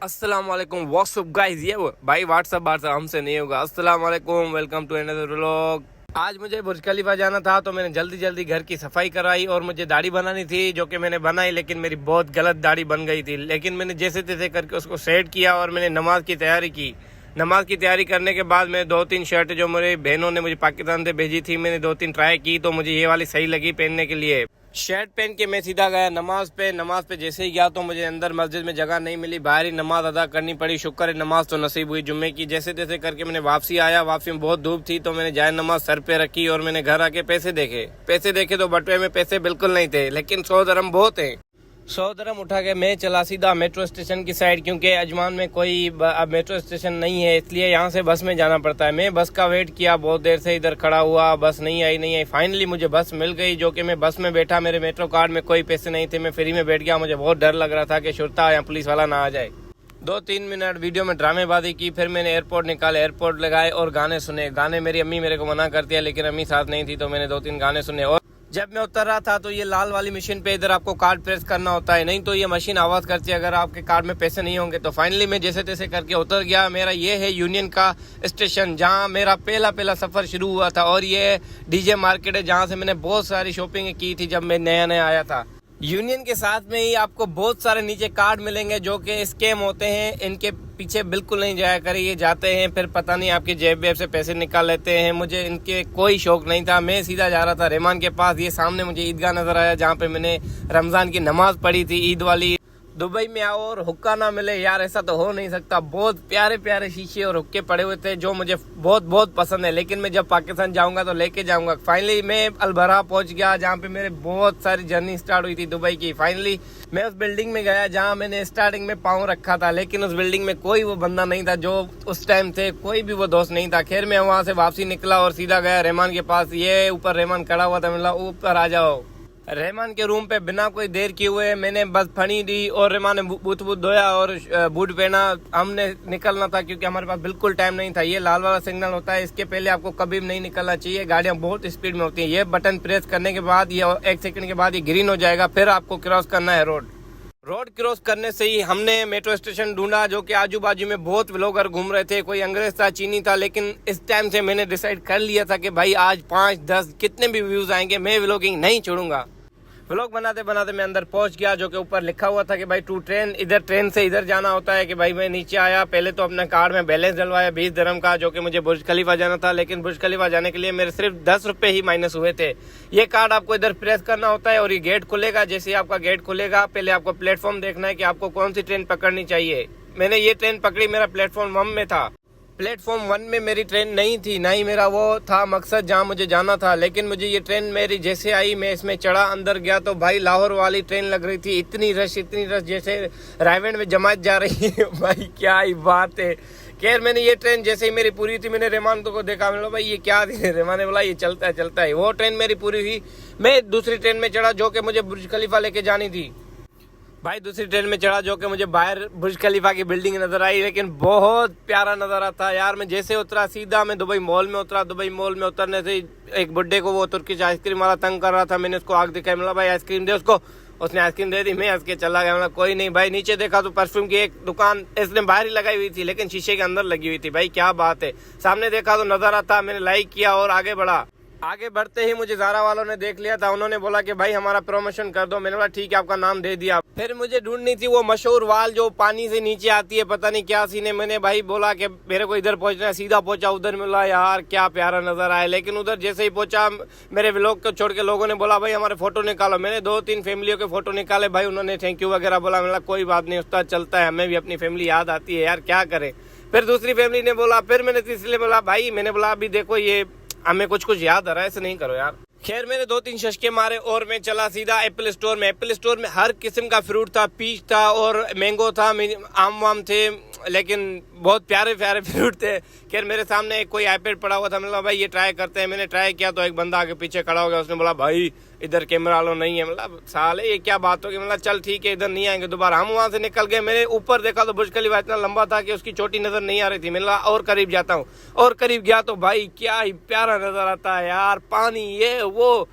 अस्सलाम वालेकुम WhatsApp guys. ये वो भाई व्हाट्सअप हमसे नहीं होगा। अस्सलाम वालेकुम, वेलकम टू अनदर व्लॉग। आज मुझे बुर्ज खलीफा जाना था तो मैंने जल्दी जल्दी घर की सफाई कराई और मुझे दाढ़ी बनानी थी, जो कि मैंने बनाई, लेकिन मेरी बहुत गलत दाढ़ी बन गई थी। लेकिन मैंने जैसे तैसे करके उसको सेट किया और मैंने नमाज की तैयारी की। नमाज की तैयारी करने के बाद मैं 2-3 शर्ट जो मेरी बहनों ने मुझे पाकिस्तान से भेजी थी, मैंने 2-3 ट्राई की तो मुझे ये वाली सही लगी पहनने के लिए। शर्ट पहन के मैं सीधा गया नमाज पे। नमाज पे जैसे ही गया तो मुझे अंदर मस्जिद में जगह नहीं मिली, बाहर ही नमाज अदा करनी पड़ी। शुक्र है नमाज तो नसीब हुई जुम्मे की। जैसे तैसे करके मैंने वापसी आया। वापसी में बहुत धूप थी तो मैंने जाए नमाज सर पे रखी और मैंने घर आके पैसे देखे तो बटुए में पैसे बिल्कुल नहीं थे, लेकिन 100 दरम बहुत है। 100 दरम उठा के मैं चला सीधा मेट्रो स्टेशन की साइड, क्योंकि अजमान में कोई अब मेट्रो स्टेशन नहीं है, इसलिए यहाँ से बस में जाना पड़ता है। मैं बस का वेट किया, बहुत देर से इधर खड़ा हुआ, बस नहीं आई। फाइनली मुझे बस मिल गई, जो कि मैं बस में बैठा। मेरे मेट्रो कार्ड में कोई पैसे नहीं थे, मैं फ्री में बैठ गया। मुझे बहुत डर लग रहा था कि शुरता या पुलिस वाला ना आ जाए। 2-3 मिनट वीडियो में ड्रामेबाजी की, फिर मैंने एयरपोर्ट निकाले, एयरपोर्ट लगाए और गाने सुने। गाने मेरी अम्मी मेरे को मना करती है, लेकिन अम्मी साथ नहीं थी तो मैंने 2-3 गाने सुने। और जब मैं उतर रहा था तो ये लाल वाली मशीन पे इधर आपको कार्ड प्रेस करना होता है, नहीं तो ये मशीन आवाज करती है अगर आपके कार्ड में पैसे नहीं होंगे। तो फाइनली मैं जैसे तैसे करके उतर गया। मेरा ये है यूनियन का स्टेशन, जहाँ मेरा पहला सफर शुरू हुआ था। और ये डीजे मार्केट है, जहाँ से मैंने बहुत सारी शॉपिंग की थी जब मैं नया आया था। यूनियन के साथ में ही आपको बहुत सारे नीचे कार्ड मिलेंगे जो कि स्कैम होते हैं। इनके पीछे बिल्कुल नहीं जाया करें, ये जाते हैं फिर पता नहीं आपकी जेब से पैसे निकाल लेते हैं। मुझे इनके कोई शौक नहीं था, मैं सीधा जा रहा था रहमान के पास। ये सामने मुझे ईदगाह नजर आया, जहाँ पे मैंने रमजान की नमाज पढ़ी थी, ईद वाली। दुबई में आओ और हुक्का ना मिले यार, ऐसा तो हो नहीं सकता। बहुत प्यारे प्यारे शीशे और हुक्के पड़े हुए थे जो मुझे बहुत पसंद है, लेकिन मैं जब पाकिस्तान जाऊंगा तो लेके जाऊंगा। फाइनली मैं अलबरा पहुंच गया, जहाँ पे मेरे बहुत सारी जर्नी स्टार्ट हुई थी दुबई की। फाइनली मैं उस बिल्डिंग में गया जहाँ मैंने स्टार्टिंग में पाँव रखा था, लेकिन उस बिल्डिंग में कोई वो बंदा नहीं था जो उस टाइम थे, कोई भी वो दोस्त नहीं था। खैर मैं वहां से वापसी निकला और सीधा गया रहमान के पास। ये ऊपर रहमान खड़ा हुआ था, मिला ऊपर आ जाओ। रहमान के रूम पे बिना कोई देर किए हुए मैंने बस फनी दी और रहमान ने बूट धोया और बूट पहना। हमने निकलना था क्योंकि हमारे पास बिल्कुल टाइम नहीं था। ये लाल वाला सिग्नल होता है, इसके पहले आपको कभी भी नहीं निकलना चाहिए, गाड़ियां बहुत स्पीड में होती हैं। ये बटन प्रेस करने के बाद ये 1 सेकंड के बाद ये ग्रीन हो जाएगा, फिर आपको क्रॉस करना है रोड क्रॉस करने से ही हमने मेट्रो स्टेशन ढूंढा, जो कि आजू बाजू में बहुत व्लॉगर घूम रहे थे। कोई अंग्रेज था, चीनी था, लेकिन इस टाइम से मैंने डिसाइड कर लिया था कि भाई आज 5-10 कितने भी व्यूज आएंगे, मैं व्लॉगिंग नहीं छोड़ूंगा। व्लॉग बनाते बनाते मैं अंदर पहुंच गया, जो कि ऊपर लिखा हुआ था कि भाई टू ट्रेन, इधर ट्रेन से इधर जाना होता है। कि भाई मैं नीचे आया, पहले तो अपने कार्ड में बैलेंस डलवाया 20 दिरहम का, जो कि मुझे बुर्ज खलीफा जाना था। लेकिन बुर्ज खलीफा जाने के लिए मेरे सिर्फ 10 रुपए ही माइनस हुए थे। ये कार्ड आपको इधर प्रेस करना होता है और ये गेट खुलेगा। जैसे ही आपका गेट खुलेगा, पहले आपको प्लेटफॉर्म देखना है कि आपको कौन सी ट्रेन पकड़नी चाहिए। मैंने ये ट्रेन पकड़ी, मेरा प्लेटफॉर्म 1 में था। प्लेटफॉर्म 1 में मेरी ट्रेन नहीं थी, ना ही मेरा वो था मकसद जहाँ मुझे जाना था। लेकिन मुझे ये ट्रेन मेरी जैसे आई, मैं इसमें चढ़ा, अंदर गया तो भाई लाहौर वाली ट्रेन लग रही थी। इतनी रश जैसे रायवेंड में जमात जा रही है। भाई क्या ही बात है। खैर मैंने ये ट्रेन जैसे ही मेरी पूरी थी, मैंने रहमान को देखा, मैंने भाई ये क्या थी। रहमान ने बोला ये चलता है। वो ट्रेन मेरी पूरी हुई, मैं दूसरी ट्रेन में चढ़ा जो कि मुझे बुर्ज खलीफा लेके जानी थी। भाई दूसरी ट्रेन में चढ़ा, जो कि मुझे बाहर बुर्ज खलीफा की बिल्डिंग नजर आई, लेकिन बहुत प्यारा नजारा था यार। मैं जैसे उतरा सीधा मैं दुबई मॉल में उतरा। दुबई मॉल में उतरने से एक बुड्ढे को वो तुर्किश आइसक्रीम वाला तंग कर रहा था, मैंने उसको आग दिखाई, मिला भाई आइसक्रीम दे उसको। उसने आइसक्रीम दे दी, मैं हंस के चला गया, मतलब कोई नहीं। भाई नीचे देखा तो परफ्यूम की एक दुकान इसने बाहर ही लगाई हुई थी, लेकिन शीशे के अंदर लगी हुई थी। भाई क्या बात है। सामने देखा तो नजारा था, मैंने लाइक किया और आगे बढ़ा। आगे बढ़ते ही मुझे ज़ारा वालों ने देख लिया था, उन्होंने बोला कि भाई हमारा प्रमोशन कर दो। मैंने बोला ठीक है, आपका नाम दे दिया। फिर मुझे ढूंढनी थी वो मशहूर वाल जो पानी से नीचे आती है, पता नहीं क्या सीन है। मैंने भाई बोला कि मेरे को इधर पहुंचना है, सीधा पहुंचा उधर, मिला यार क्या प्यारा नजर आया। लेकिन उधर जैसे ही पहुंचा, मेरे व्लॉग को छोड़ के लोगों ने बोला भाई हमारे फोटो निकालो। मैंने 2-3 फैमिलियों के फोटो निकाले, भाई उन्होंने थैंक यू वगैरह बोला। मैंने कोई बात नहीं, उसका चलता है, हमें भी अपनी फैमिली याद आती है यार, क्या करें। फिर दूसरी फैमिली ने बोला, फिर मैंने तीसरे बोला भाई, मैंने बोला अभी देखो ये हमें कुछ याद आ रहा है, ऐसे नहीं करो यार। खैर मैंने 2-3 शशके मारे और मैं चला सीधा एप्पल स्टोर में। एप्पल स्टोर में हर किस्म का फ्रूट था, पीच था और मैंगो था, आम वाम थे, लेकिन बहुत प्यारे प्यारे फ्रूट थे। खैर मेरे सामने एक कोई आईपैड पड़ा हुआ था, मैंने बोला भाई ये ट्राई करते हैं। मैंने ट्राई किया तो एक बंदा आगे पीछे खड़ा हो गया, उसने बोला भाई इधर कैमरा लो नहीं है। मतलब साले ये क्या बात होगी। मतलब चल ठीक है, इधर नहीं आएंगे दोबारा। हम वहां से निकल गए। मैंने ऊपर देखा तो बुर्ज खलीफा इतना लंबा था कि उसकी चोटी नजर नहीं आ रही थी। मैंने और करीब जाता हूँ, और करीब गया तो भाई क्या ही प्यारा नजर आता है यार। पानी ये वो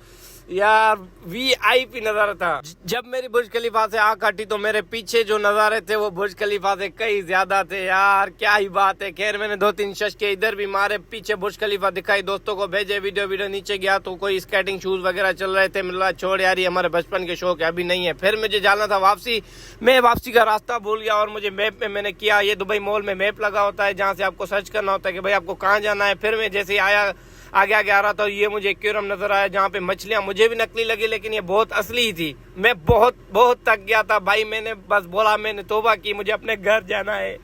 यार VIP नजारा था। जब मेरी बुर्ज खलीफा से आंख हटी तो मेरे पीछे जो नजारे थे वो बुर्ज खलीफा से कई ज्यादा थे यार, क्या ही बात है। खैर मैंने 2-3 शशके इधर भी मारे, पीछे बुर्ज खलीफा दिखाई, दोस्तों को भेजे वीडियो नीचे गया तो कोई स्केटिंग शूज वगैरह चल रहे थे। मिला छोड़ यार, ये हमारे बचपन के शौक है, अभी नहीं है। फिर मुझे जाना था वापसी, मैं वापसी का रास्ता भूल गया और मुझे मैप में मैंने किया, ये दुबई मॉल में मैप लगा होता है जहाँ से आपको सर्च करना होता है कि भाई आपको कहाँ जाना है। फिर मैं जैसे ही आया आगे आ रहा था, ये मुझे एक्वेरियम नजर आया जहाँ पे मछलियां मुझे भी नकली लगी लेकिन ये बहुत असली ही थी। मैं बहुत थक गया था भाई, मैंने बस बोला, मैंने तौबा की, मुझे अपने घर जाना है।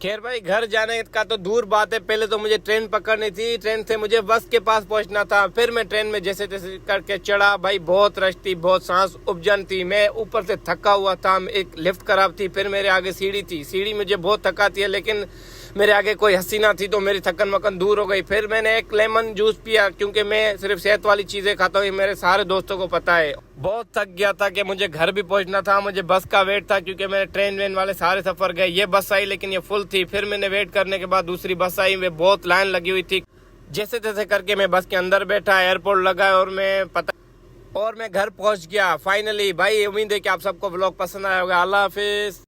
खैर भाई घर जाने का तो दूर बात है, पहले तो मुझे ट्रेन पकड़नी थी, ट्रेन से मुझे बस के पास पहुंचना था। फिर मैं ट्रेन में जैसे तैसे करके चढ़ा भाई, बहुत रश थी, बहुत सांस उपजन थी, मैं ऊपर से थका हुआ था, एक लिफ्ट खराब थी, फिर मेरे आगे सीढ़ी थी, सीढ़ी मुझे बहुत थकाती है लेकिन मेरे आगे कोई हसीना थी तो मेरी थकन वकन दूर हो गई। फिर मैंने एक लेमन जूस पिया क्योंकि मैं सिर्फ सेहत वाली चीजें खाता हूँ, मेरे सारे दोस्तों को पता है। बहुत थक गया था कि मुझे घर भी पहुंचना था, मुझे बस का वेट था क्योंकि मेरे ट्रेन वेन वाले सारे सफर गए। ये बस आई लेकिन ये फुल थी। फिर मैंने वेट करने के बाद दूसरी बस आई, वे बहुत लाइन लगी हुई थी। जैसे तैसे करके मैं बस के अंदर बैठा, एयरपोर्ट लगा और मैं घर पहुंच गया फाइनली। भाई उम्मीद है कि आप सबको व्लॉग पसंद आया होगा। अल्लाह हाफिज।